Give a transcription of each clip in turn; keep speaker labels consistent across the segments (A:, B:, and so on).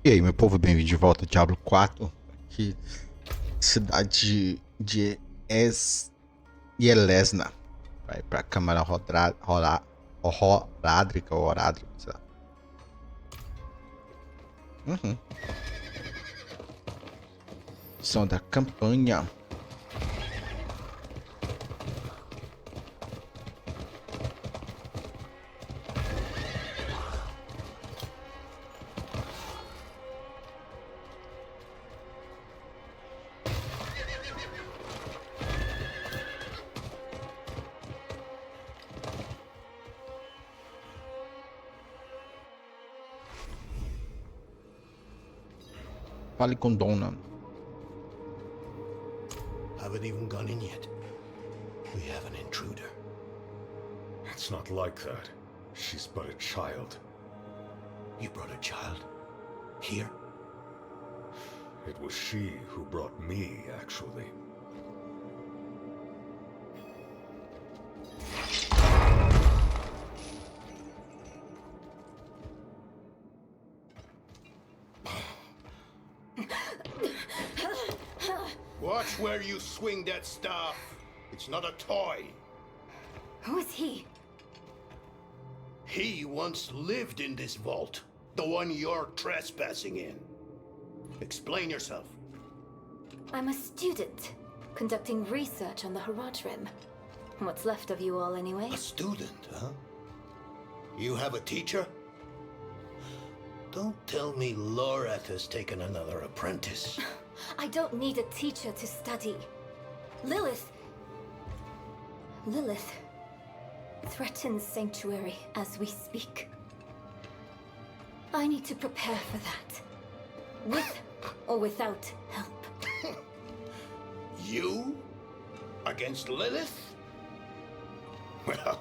A: E aí, meu povo, bem-vindo de volta ao Diablo IV, aqui, cidade de Yelesna. Vai pra Câmara Horádrica ou Horádrica, sei lá. Som da campanha. Fale com Donna.
B: Haven't even gone in yet. We have an intruder.
C: It's not like that. She's but a child.
B: You brought a child? Here?
C: It was she who brought me, actually.
B: Watch where you swing that staff. It's not a toy.
D: Who is he?
B: He once lived in this vault. The one you're trespassing in. Explain yourself.
D: I'm a student, conducting research on the Horadrim. What's left of you all, anyway?
B: A student, huh? You have a teacher? Don't tell me Lorath has taken another apprentice.
D: I don't need a teacher to study. Lilith threatens Sanctuary as we speak. I need to prepare for that. With or without help.
B: You? Against Lilith? Well,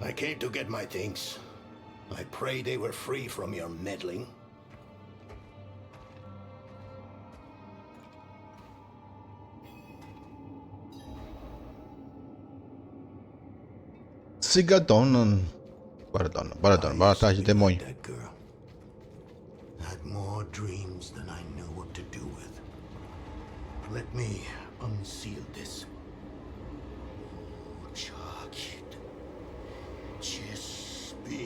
B: I came to get my things. I pray they were free from your meddling.
A: Siga Donna. Bora, Donna. Bora, Donna. Bora atrás de demônio.
B: That girl had more dreams than I knew what to do with. Let me unseal this. Chakit. Chispithilm.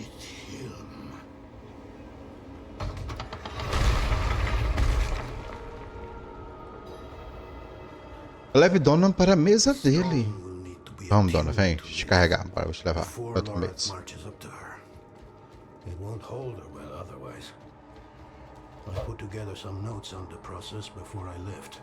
A: Leve Donna para a mesa dele. Vamos, Donna, vem. Descarregar. Bora, vou te levar. Para outra mesa.
B: It won't hold her well otherwise. I put together some notes on the process before I left.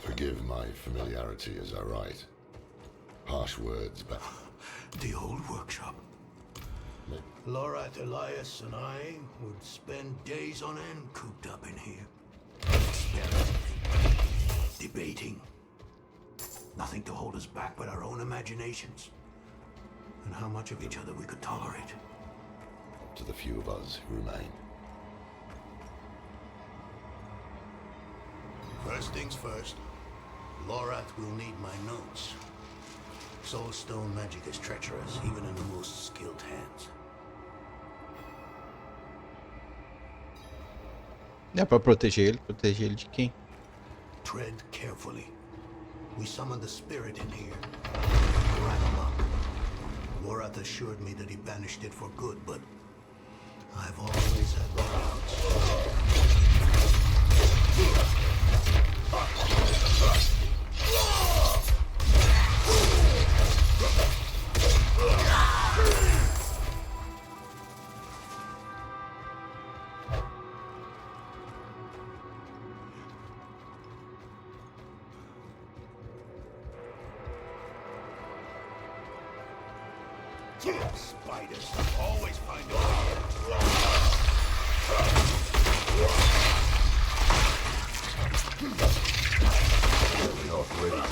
C: Forgive my familiarity as I write. Harsh words, but...
B: The old workshop. Lorath, Elias, and I would spend days on end cooped up in here. Experimenting, debating. Nothing to hold us back but our own imaginations. And how much of each other we could tolerate.
C: To the few of us who remain.
B: First things first, Lorath will need my notes. Soulstone magic is treacherous, even in the most skilled hands.
A: É pra proteger ele. Proteger ele de quem?
B: Tread carefully. We summoned the spirit in here. Ragnarok. Lorath assured me that he banished it for good, but I've always had doubts. Spiders always find a way.
C: Not ready.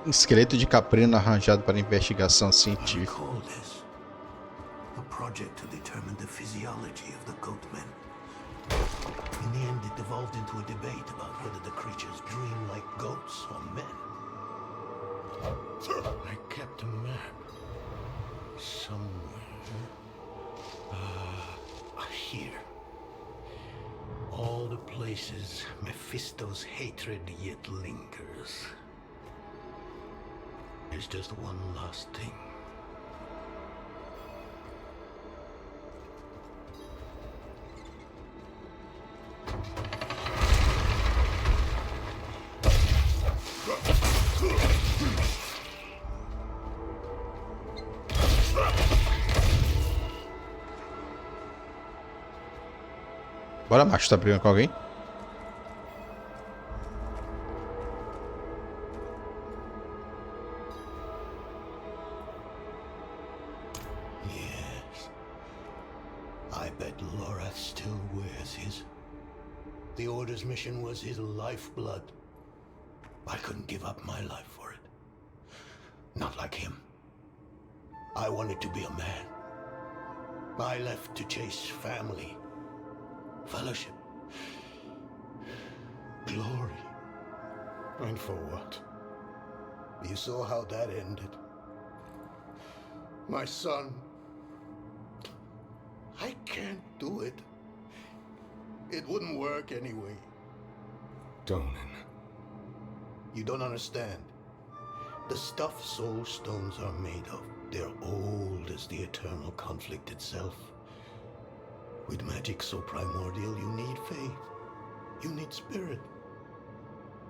A: Esqueleto de caprino arranjado para investigação
B: I
A: científica.
B: call this a project to determine the physiology of the goat men. In the end, it devolved into a debate about whether the creatures dream like goats or men. I kept a map somewhere. Here. All the places Mephisto's hatred yet lingers. There's just one last thing.
A: Bora, macho, tá brigando com alguém?
B: Yes. I bet Lorath still wears his. The Order's mission was his lifeblood. I couldn't give up my life for it. Not like him. I wanted to be a man. I left to chase family. Fellowship. Glory. And for what? You saw how that ended. My son. I can't do it. It wouldn't work anyway.
C: Donan.
B: You don't understand. The stuff soul stones are made of, they're old as the eternal conflict itself. With magic so primordial, you need faith. You need spirit.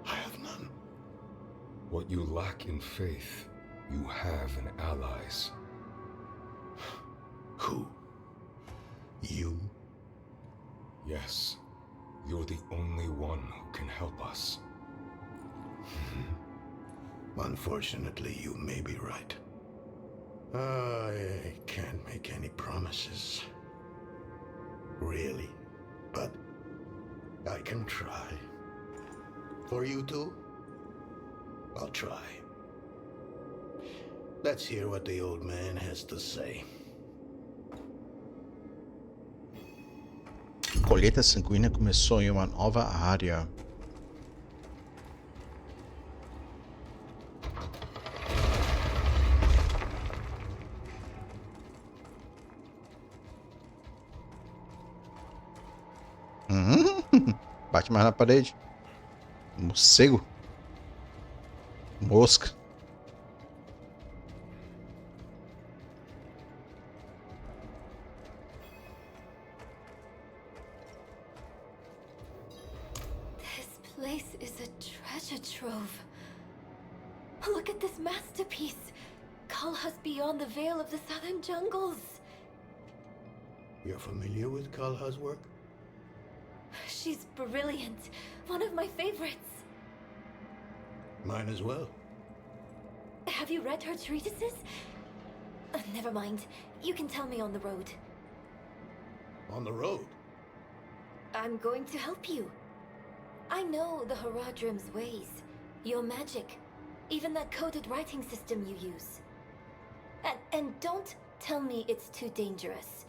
B: I have none.
C: What you lack in faith, you have in allies.
B: Who? You?
C: Yes, you're the only one who can help us.
B: Unfortunately, you may be right. I can't make any promises. Really. But I can try. For you two, I'll try. Let's hear what the old man has to say.
A: Colheita sanguínea começou em uma nova área. Bate mais na parede. Morcego. Mosca.
D: This place is a treasure trove. Look at this masterpiece. Kalha's beyond the veil of the southern jungles.
B: You're familiar with Kalha's work?
D: She's brilliant. One of my favorites.
B: Mine as well.
D: Have you read her treatises? Never mind. You can tell me on the road.
B: On the road?
D: I'm going to help you. I know the Haradrim's ways. Your magic. Even that coded writing system you use. And don't tell me it's too dangerous.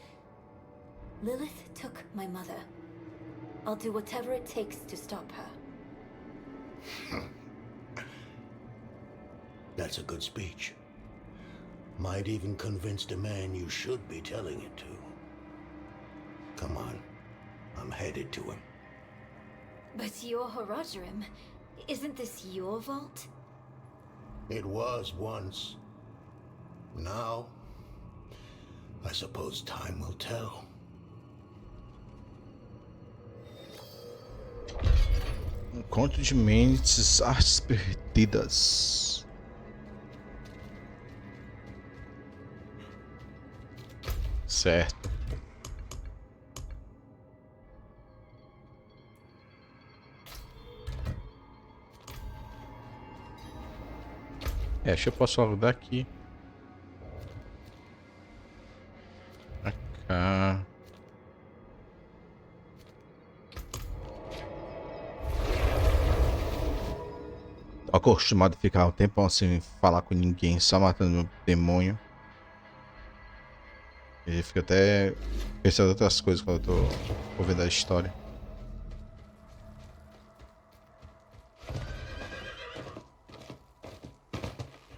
D: Lilith took my mother. I'll do whatever it takes to stop her.
B: That's a good speech. Might even convince the man you should be telling it to. Come on. I'm headed to him.
D: But your Haradrim, isn't this your vault?
B: It was once. Now, I suppose time will tell.
A: Enquanto de mentes artes perdidas. Certo. Acho que eu posso rodar aqui. Pra cá. Ó, acostumado a ficar um tempão sem falar com ninguém, só matando o demônio. E fico até pensando em outras coisas quando eu tô ouvindo a história.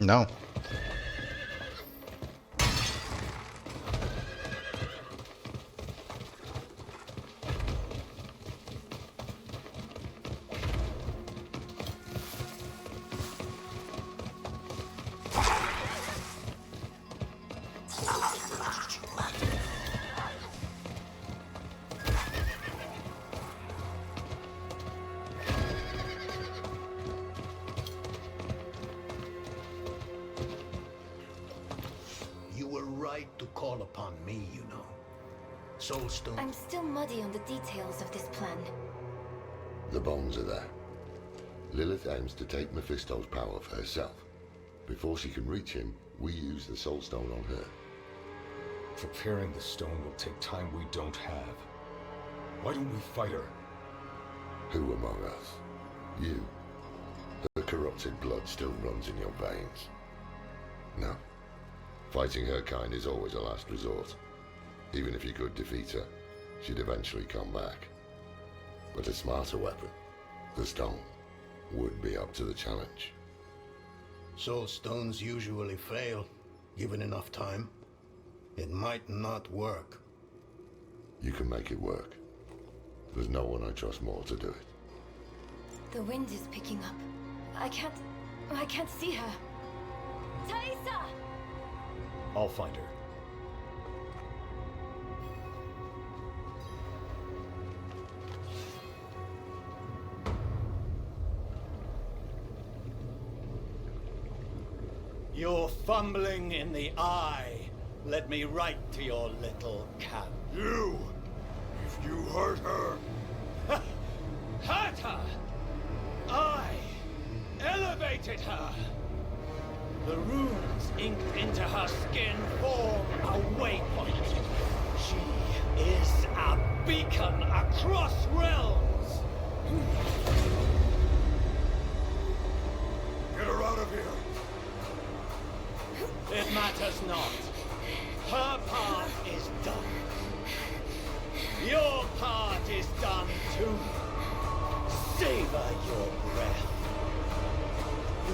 A: Não.
B: You were right to call upon me, you know. Soulstone.
D: I'm still muddy on the details of this plan.
E: The bones are there. Lilith aims to take Mephisto's power for herself. Before she can reach him, we use the Soulstone on her.
C: Preparing the stone will take time we don't have. Why don't we fight her?
E: Who among us? You. Her corrupted blood still runs in your veins. No. Fighting her kind is always a last resort. Even if you could defeat her, she'd eventually come back. But a smarter weapon, the stone, would be up to the challenge.
B: Soulstones usually fail, given enough time. It might not work.
E: You can make it work. There's no one I trust more to do it.
D: The wind is picking up. I can't see her. Thaisa!
C: I'll find her.
F: You're fumbling in the eye. Let me write to your little cat.
B: You! If you hurt her...
F: Hurt her! I elevated her! The runes inked into her skin form a waypoint. She is a beacon across realms!
B: Get her out of here!
F: It matters not. Her part is done. Your part is done too. Savor your breath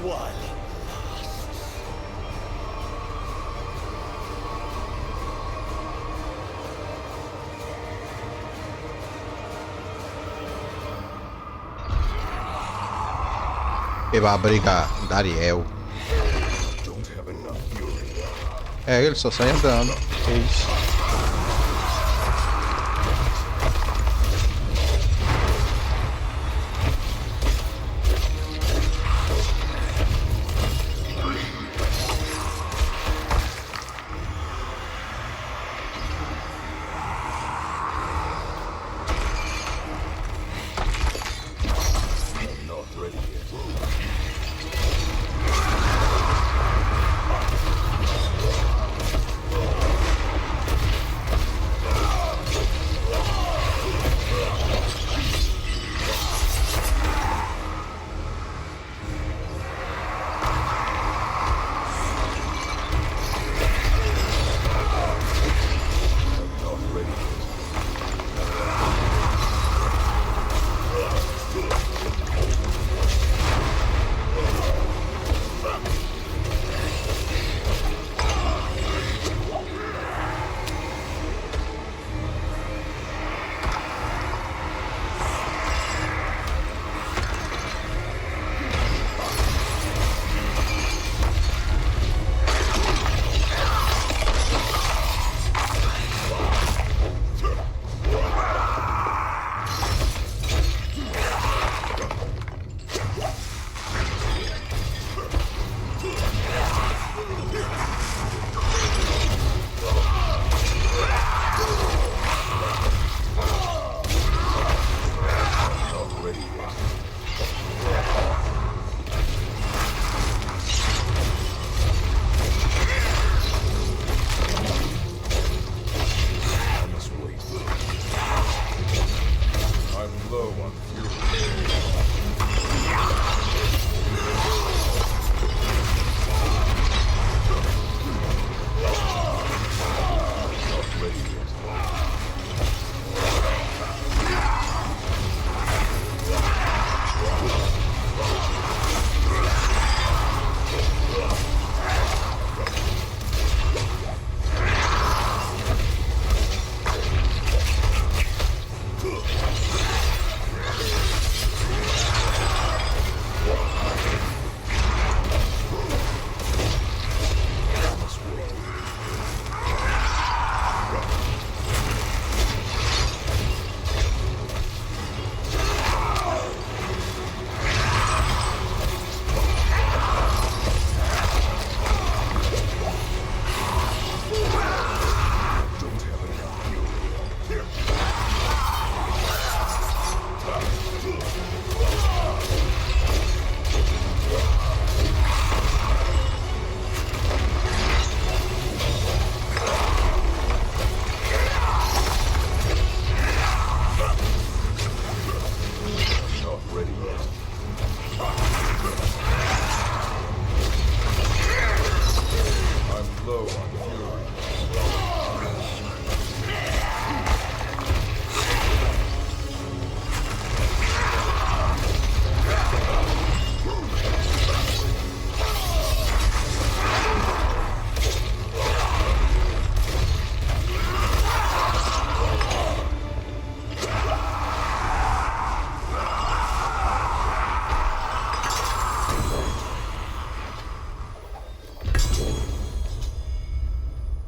F: while it lasts.
A: E vai brigar Dariel.
B: Don't have enough fury.
A: É, ele só sai andando. É isso.
B: I'm not ready yet.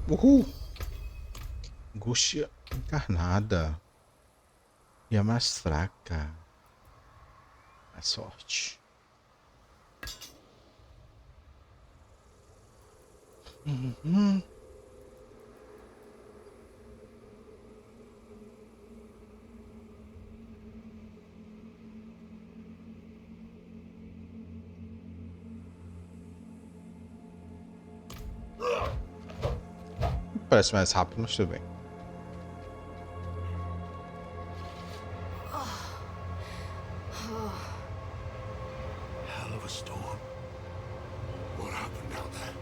A: Uhul! Angústia Encarnada. E a mais fraca. Mais sorte. Parece mais rápido, mas tudo bem.
B: Hell of a storm. What happened out there?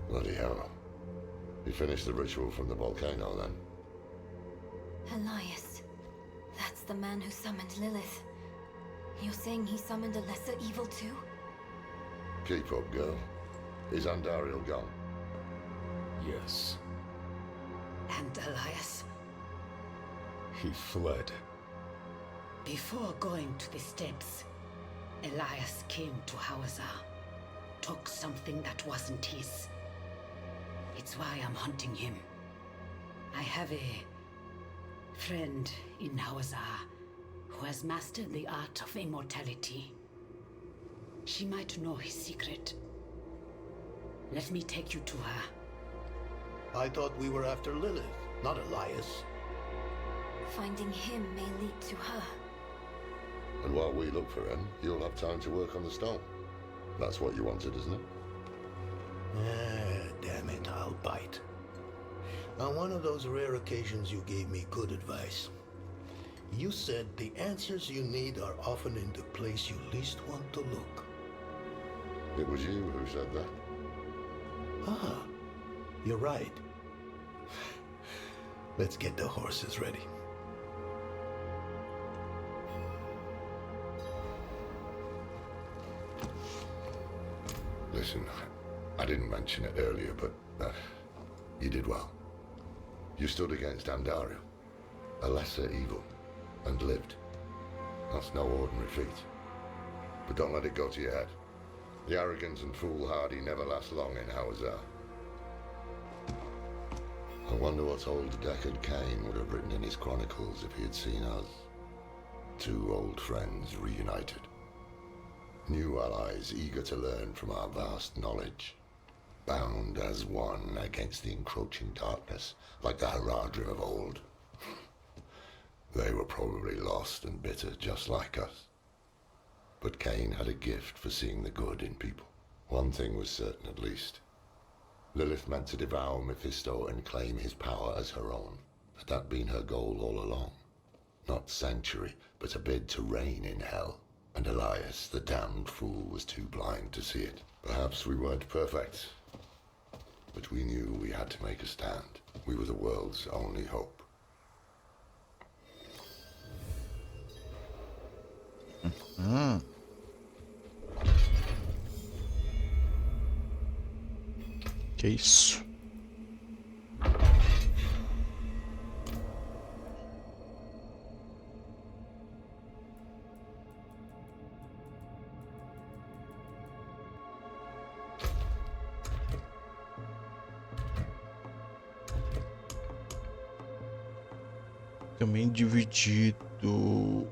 E: Bloody hell. You finished the ritual from the volcano then?
D: Elias. That's the man who summoned Lilith. You're saying he summoned a lesser evil too?
E: Keep up, girl. Is Andariel gone?
C: Yes,
G: And Elias,
C: he fled.
G: before going to the steps, Elias came to Hawazar, took something that wasn't his. It's why I'm hunting him. I have a friend in Hawazar who has mastered the art of immortality. She might know his secret. Let me take you to her.
B: I thought we were after Lilith, not Elias.
D: Finding him may lead to her.
E: And while we look for him, you'll have time to work on the stone. That's what you wanted, isn't it?
B: Damn it, I'll bite. On one of those rare occasions you gave me good advice. You said the answers you need are often in the place you least want to look.
E: It was you who said that.
B: Ah, you're right. Let's get the horses ready.
E: Listen, I didn't mention it earlier, but you did well. You stood against Andariel, a lesser evil, and lived. That's no ordinary feat. But don't let it go to your head. The arrogance and foolhardy never last long in Hawazar. I wonder what old Deckard Cain would have written in his chronicles if he had seen us. Two old friends reunited. New allies eager to learn from our vast knowledge. Bound as one against the encroaching darkness, like the Haradrim of old. They were probably lost and bitter just like us. But Cain had a gift for seeing the good in people. One thing was certain at least. Lilith meant to devour Mephisto and claim his power as her own. Had that been her goal all along? Not sanctuary, but a bid to reign in hell. And Elias, the damned fool, was too blind to see it. Perhaps we weren't perfect, but we knew we had to make a stand. We were the world's only hope.
A: Que isso? Também dividido.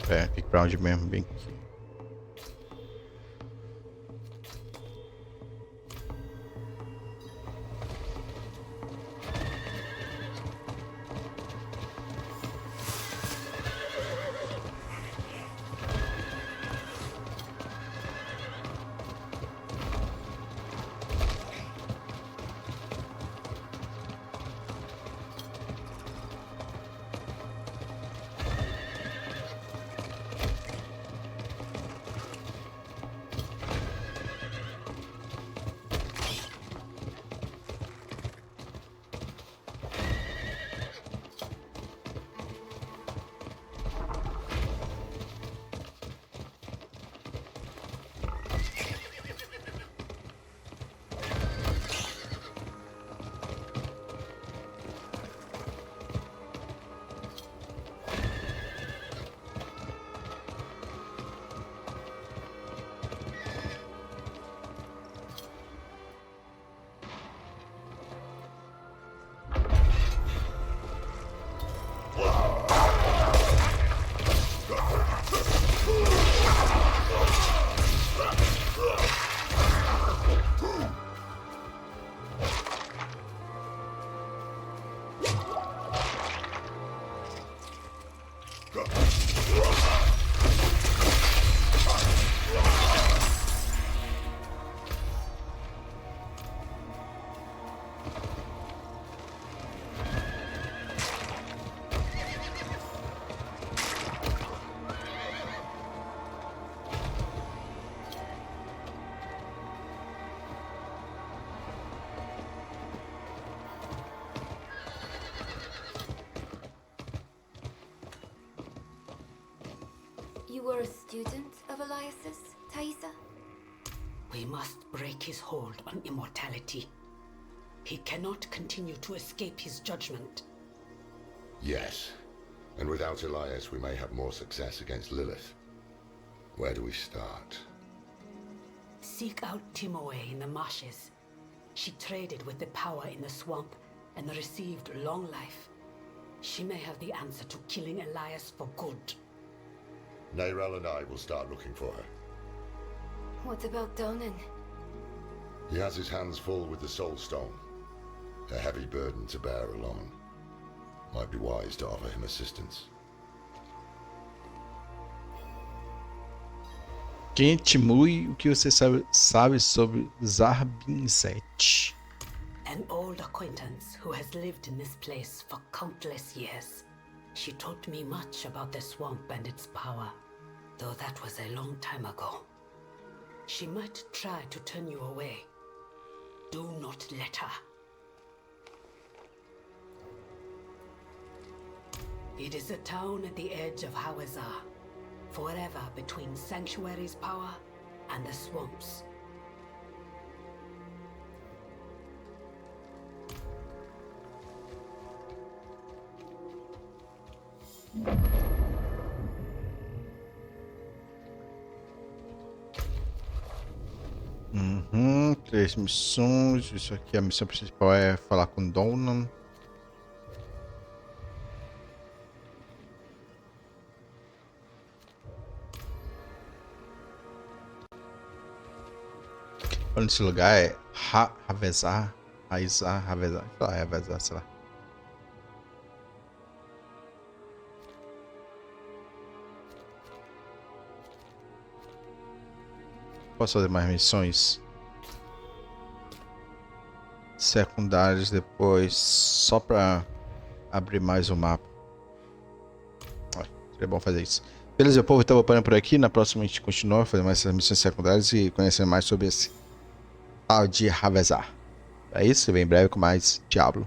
A: Background mesmo, bem aqui.
D: were a student of Elias's, Thaisa?
G: We must break his hold on immortality. He cannot continue to escape his judgment.
E: Yes. And without Elias, we may have more success against Lilith. Where do we start?
G: Seek out Timoe in the marshes. She traded with the power in the swamp and received long life. She may have the answer to killing Elias for good.
E: Neyrel and I will start looking for her.
D: What about Donan?
E: He has his hands full with the Soul Stone. A heavy burden to bear alone. Might be wise to offer him assistance.
A: Quem Timui, o que você sabe sobre Zarbinset?
G: An old acquaintance who has lived in this place for countless years. She taught me much about the swamp and its power, though that was a long time ago. She might try to turn you away. Do not let her. It is a town at the edge of Hawazar, forever between Sanctuary's power and the swamps.
A: Três missões. Isso aqui, a missão principal é falar com Donan. Nesse lugar é Havezar, Raizar, Havezar, Havezar, sei lá. Posso fazer mais missões secundárias depois, só pra abrir mais o mapa. Seria bom fazer isso. Beleza, povo, então vou parando por aqui. Na próxima a gente continua fazendo mais essas missões secundárias e conhecendo mais sobre esse tal de Havezar. É isso, vem em breve com mais Diablo.